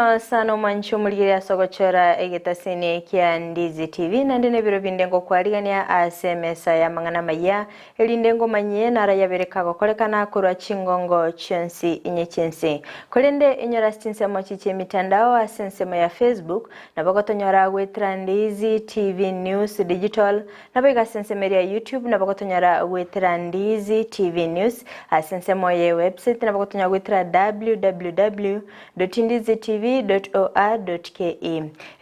Muno sana mancho muligira sogochora egetasini kia Ndizi TV nandine biro bindengo kwarigania asemesa ya mangana maya elindengo manye nara yabereka gokolekana kurwa chingongo chensi inye chensi kolende inyora stinse mochiche mitandao asensema ya Facebook na bagotonyora wetra Ndizi TV News Digital na bega sensema ya YouTube na bagotonyora wetra Ndizi TV News asensema ya website na bagotonyora wetra www.ndizitv.or.ke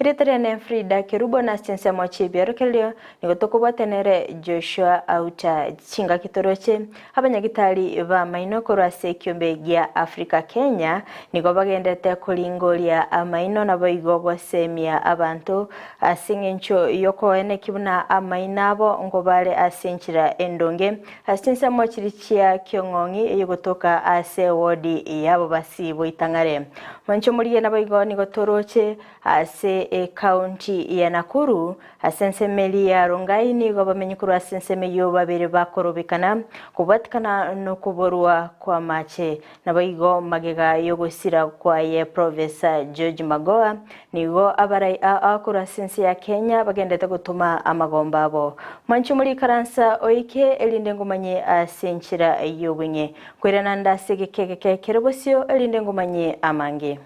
Iretare ne Fridah Kerubo na Chinsa mochi byerokelio nigotokuba tenere Jshua Auta chinga kitoroche abanyagitari ba maino korase kyombe gya Afrika Kenya nigo bagendete kulingolia amaino na boigo bosemia abantu asingencho yoko ene kibuna amainabo ngobale asinchira endonge asinsa mochi chia kyongongi eyogotoka ase wodi yabo basibo itangare mancho muliye naboigo nigotoroche ase county ya Nakuru asensemeli ya Rongai nigo bamenyukuru asensemeyo babere bakorobekana kubatikana no kuborwa kwa mache naboigo magega yogosira kwa ye Professor George Magoha nigo abarai akura sense ya Kenya bagendete gutuma amagomba abo mancho muri karansa oike elindengo manye asenchira yobwenye kwerana ndasege keke Kerubosio elindengo manye amange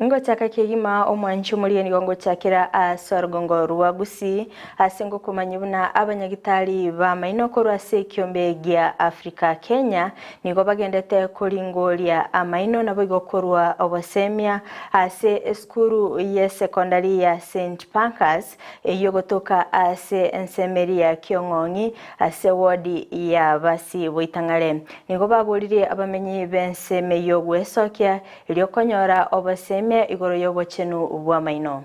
Ngo chaka kegima omwanchu muliye nigongo chakira asargongo ruwa Gusii asengo kumanyibuna abanyagitari ba maino se kyombe gya Afrika Kenya nigo bagendete kulingolia amaino naboigo korwa obosemia ase eskuru ye secondary ya St Pancras eyogotoka ase ensemeria kyongongi ase wodi ya basi boitangale nigo babolire abamenyi benseme yogwesokia iliyokonyora oboseme igoro yobo chenu ubwa maino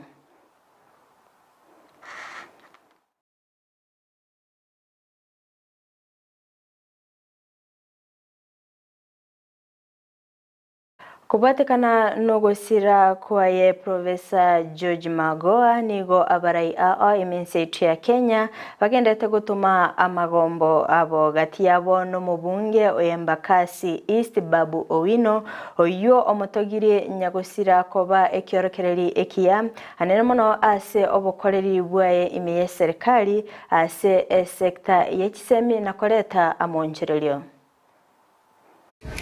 kubatekana nogosira kwa ye Professor George Magoha nigo abarai iminsi ya Kenya bagendete gutuma amagombo abo gati yabo no mubunge oyembakasi East Babu Owino oyo omotogire nyagosira koba ekyorokereri ekiya anene mono ase obukoreri bwaye imiye serikali ase sekta yekisemi na koleta amoncherelio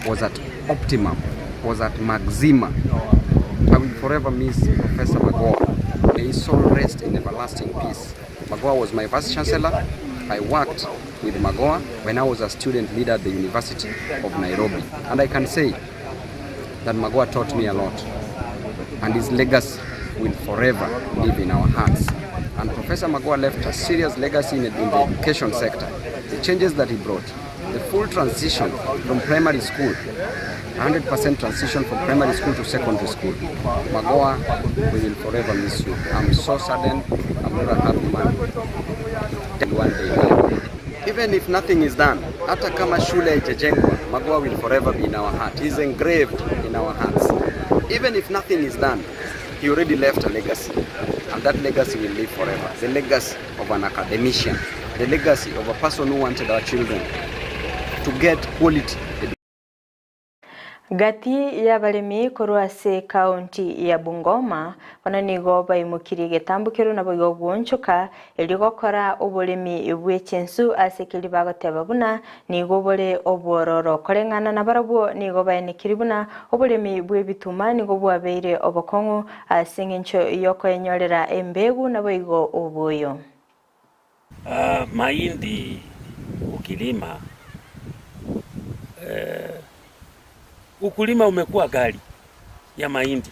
was at optimum, was at maxima. I will forever miss Professor Magoha. May his soul rest in everlasting peace. Magoha was my vice chancellor. I worked with Magoha when I was a student leader at the University of Nairobi. And I can say that Magoha taught me a lot. And his legacy will forever live in our hearts. And Professor Magoha left a serious legacy in the education sector. The changes that he brought, the full transition from primary school, 100% transition from primary school to secondary school. Magoha, we will forever miss you. I'm so saddened. I'm not a happy man. One day, even if nothing is done, hata kama shule haijajengwa, Magoha will forever be in our heart. He's engraved in our hearts. Even if nothing is done, he already left a legacy, and that legacy will live forever. The legacy of an academician, the legacy of a person who wanted our children to get quality. Gati ya balemi korwase county ya Bungoma bananigo bayimukiri getambukiro nabo gwonchoka eligokora obolemi bwechensu asekeli bagoteba buna nigo bole obororo kolengana na barabo nigo bayenikiribuna obolemi bwebituma nigo bwabeire obokongo asengencho yoko enyorera embegu nabo igo oboyo mahindi ukilima ukulima umekuwa gali ya mahindi.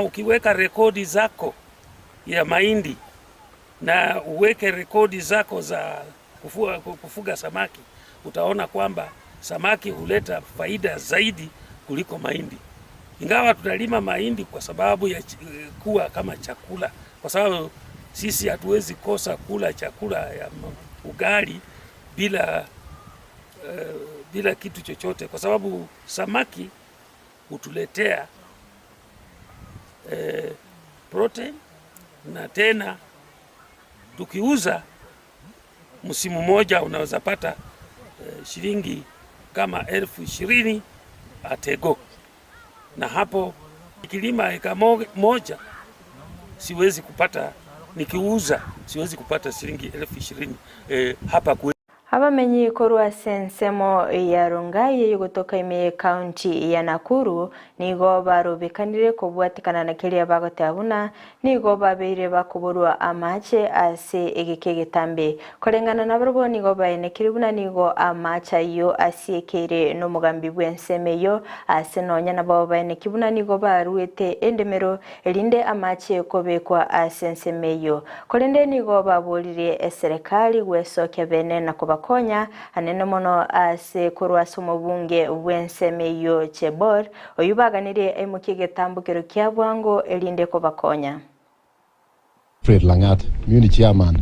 Ukiweka rekodi zako ya mahindi na uweke rekodi zako za kufuga samaki, utaona kwamba samaki huleta faida zaidi kuliko mahindi. Ingawa tunalima mahindi kwa sababu ya kuwa kama chakula, kwa sababu sisi hatuwezi kosa kula chakula ya ugali bila kitu chochote, kwa sababu samaki hutuletea protein, na tena tukiuza msimu moja unaweza pata shilingi kama 20,000 atego. Na hapo nikilima eka moja siwezi kupata, nikiuza siwezi kupata shilingi 20,000 hapa kwetu. Abamenyi korwa sensemo ya Rongai kutoka ime county ya Nakuru nigo barubikanire kubwatikana na kiria bagotabuna nigo babeire bakuburwa amache ase egekegetambe korengana na barbo nigo baene kiribuna nigo amacha yo asiekere no mugambi bwensemeyo ase nonya na babo baene kibuna nigo baruete endemero elinde amache kobekwa asensemeyo korende nigo babolire serikali gwesoke bene na konya anene mono ase kurwa somo bunge bwensemeyo chebor oyubaganire emukigetambukiro kya bwango elinde ko bakonya. Langat, community chairman,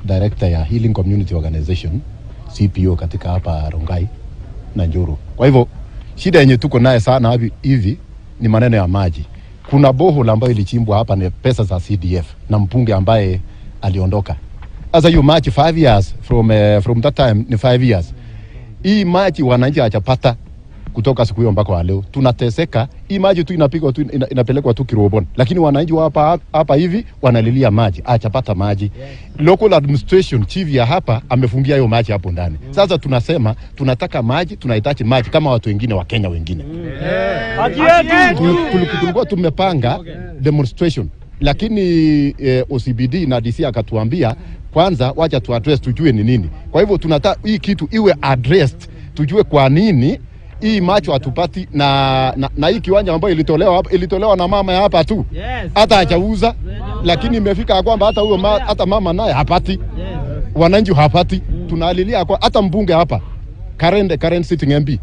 director ya Healing Community Organization CPO katika hapa Rongai na Njoro. Kwa hivyo shida yenye tuko naye sana hivi ni maneno ya maji. Kuna bohol ambayo ilichimbwa hapa ni pesa za CDF na mpunge ambaye aliondoka. As you match 5 years from that time ni 5 years. Hii maji wananchi hajapata kutoka siku hiyo mpaka leo. Tunateseka. Hii maji tu inapigwa tu inapelekwa tu Kerubo. Lakini wananchi hapa hivi wanalilia maji, hajapata maji. Local administration chief ya hapa amefungia hiyo maji hapo ndani. Sasa tunasema tunataka maji, tunahitaji maji kama watu wengine wa Kenya wengine. Tulikuwa tumepanga demonstration. Lakini OCBD na DC akatuambia kwanza wacha tu address tujue ni nini. Kwa hivyo tunataka hii kitu iwe addressed, tujue kwa nini hii macho hatupati na hii kiwanja ambayo ilitolewa na mama ya hapa tu. Hata hajauza, lakini imefika kwamba hata huyo hata mama naye hapati. Wananchi hapati. Tunalilia kwa hata mbunge hapa current sitting MP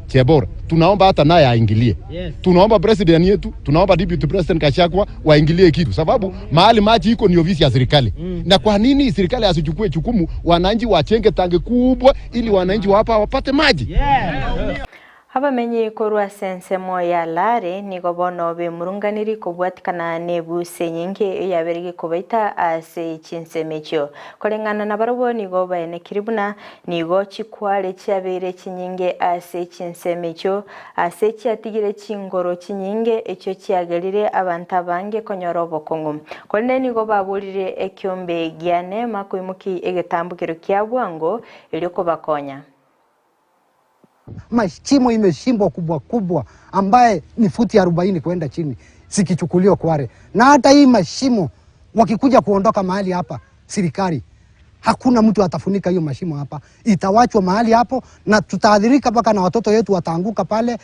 Chebor, tunaomba hata naye aingilie. Tunaomba president yetu, tunaomba deputy president Kashakwa waingilie kitu, sababu mahali maji iko ni ofisi ya serikali. Na kwa nini serikali asichukue jukumu wananchi wachenge tangi kubwa ili wananchi hapa wapate maji? Abamenyi korwa sensemo ya lare nigo bono be murunganiri kubwatikana nebuse nyinge yaberege kubaita ase Chinsa korengana na barabo nigo baene kiribuna nigo chikwale cyabere kinyinge ase Chinsa ase cyatigire kingoro kinyinge ecyo cyagalire abanta bange konyorobo kongo korene nigo babulire ekyombe gyane makuimuki egetambukiro kyabwango eliko bakonya. Mashimo imeshimbwa kubwa ambaye ni futi 40 kwenda chini sikichukuliwa kware. Na hata hii mashimo wakikuja kuondoka mahali hapa serikali hakuna mtu atafunika hiyo mashimo hapa. Itawachwa mahali hapo na tutaadhirika mpaka na watoto wetu wataanguka pale.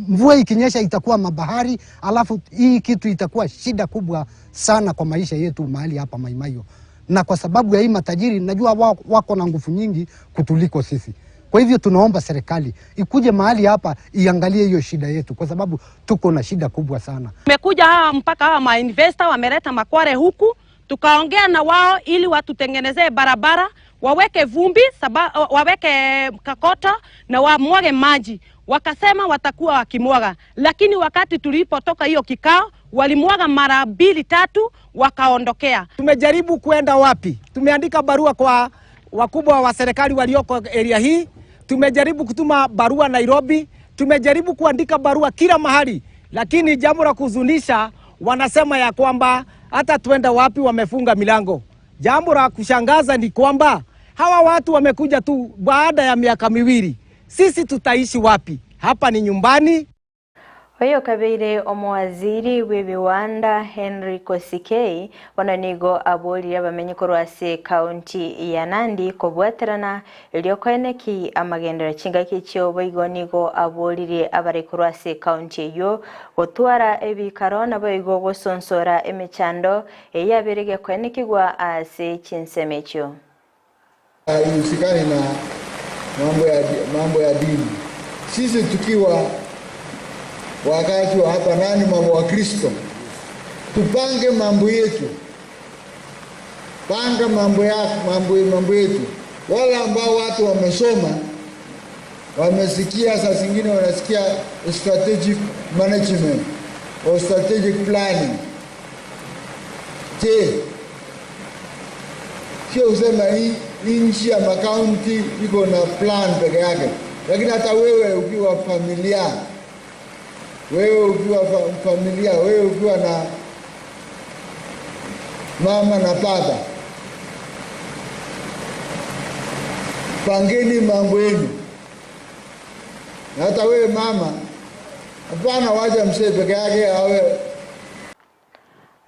Mvua ikinyesha itakuwa mabahari, alafu hii kitu itakuwa shida kubwa sana kwa maisha yetu mahali hapa Maimayo. Na kwa sababu ya hii matajiri najua wako na nguvu nyingi kutuliko sisi. Kwa hivyo tunaomba serikali ikuje mahali hapa iangalie hiyo shida yetu kwa sababu tuko na shida kubwa sana. Tumekuja mpaka hawa ma-investor wameleta makware huku, tukaongea na wao ili watutengenezee barabara, waweke vumbi, waweke kakota na wamwage maji. Wakasema watakuwa wakimwaga, lakini wakati tulipotoka hiyo kikao walimwaga mara 2-3 wakaondokea. Tumejaribu kwenda wapi? Tumeandika barua kwa wakubwa wa serikali walioko area hii, tumejaribu kutuma barua Nairobi, tumejaribu kuandika barua kila mahali, lakini jambo la kuzunisha wanasema ya kwamba hata tuenda wapi wamefunga milango. Jambo la kushangaza ni kwamba hawa watu wamekuja tu baada ya miaka 2. Sisi tutaishi wapi? Hapa ni nyumbani. Oyo kabeire omwaziri webiwanda Henry Kosikei wananigo aboli abamenyi korwase county ya Nandi kobwaterana eliokoeneki amagendera chingaki kyo boigonigo abolire abari korwase county yo gotwara ebikarona boigo gosonsora emechando eyaberege koenekigwa ase Chinsa mechyo. Usikane na mambo ya dini. Sisi tukiwa wakati wa hapa nani mambo wa Kristo, tupange mambo yetu, panga mambo yetu. Wale ambao watu wamesoma wamesikia, saa zingine wanasikia strategic management, or strategic planning. Je, sio usema hii nchi ya makaunti iko na plan peke yake, lakini hata wewe ukiwa familia, wewe ukiwa na mama na baba, pangeni mambo yenu. Na hata wewe mama, hapana waje msee peke yake awe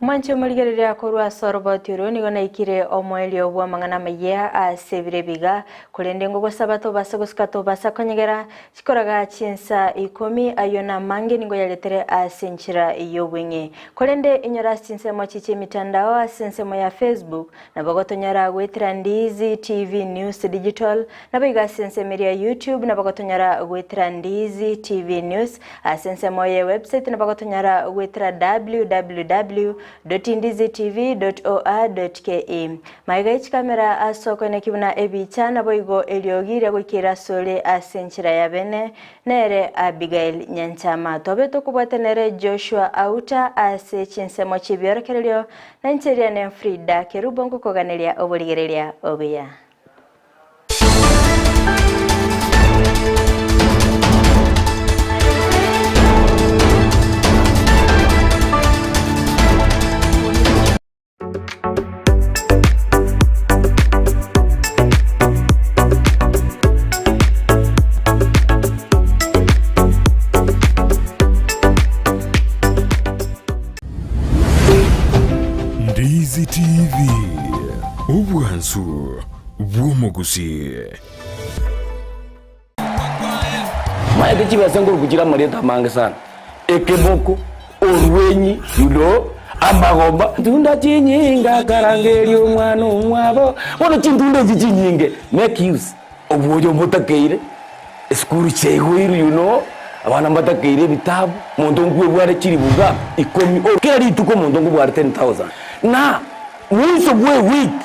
Mwancho muligereria korwa sorobotiro nigo naikire omweli obwa mangana maya asebire biga kulende ngo sabato basa guskato basa konyegera chikoraga Chinsa 10 ayona mange nigo yaletere asenchira yobwenge kulende inyora Chinsa mochiche mitandao asense ya Facebook na bagotonyara gwetira Ndizi TV News Digital na biga sense media YouTube na bagotonyara gwetira Ndizi TV News asense moya website na bagotonyara gwetira www.ndizitv.or.ke Maigaich kamera asoko ne kibuna ebichana boigo eliogire gukira sole asenchira ya bene nere Abigail Nyanchama tobe tukubwatenere Jshua Auta ase Chinsa mochibero kelio na ncheria ne Fridah Kerubo kukoganelia oboligerelia obeya Ndizi TV Ubwansu Gusii Maeke chiba senguru kuchira marieta mange sana ekeboko orwenyi yudo amagomba tunda chinyinga karangeri omwana omwabo wono chintunda chinyinge make use obwojo botakeire skuru chegwiru abana mbatakeire bitabu muntu ngwe bware chiri buga 10 okera rituko muntu ngwe bware 10,000 na mwiso bwe week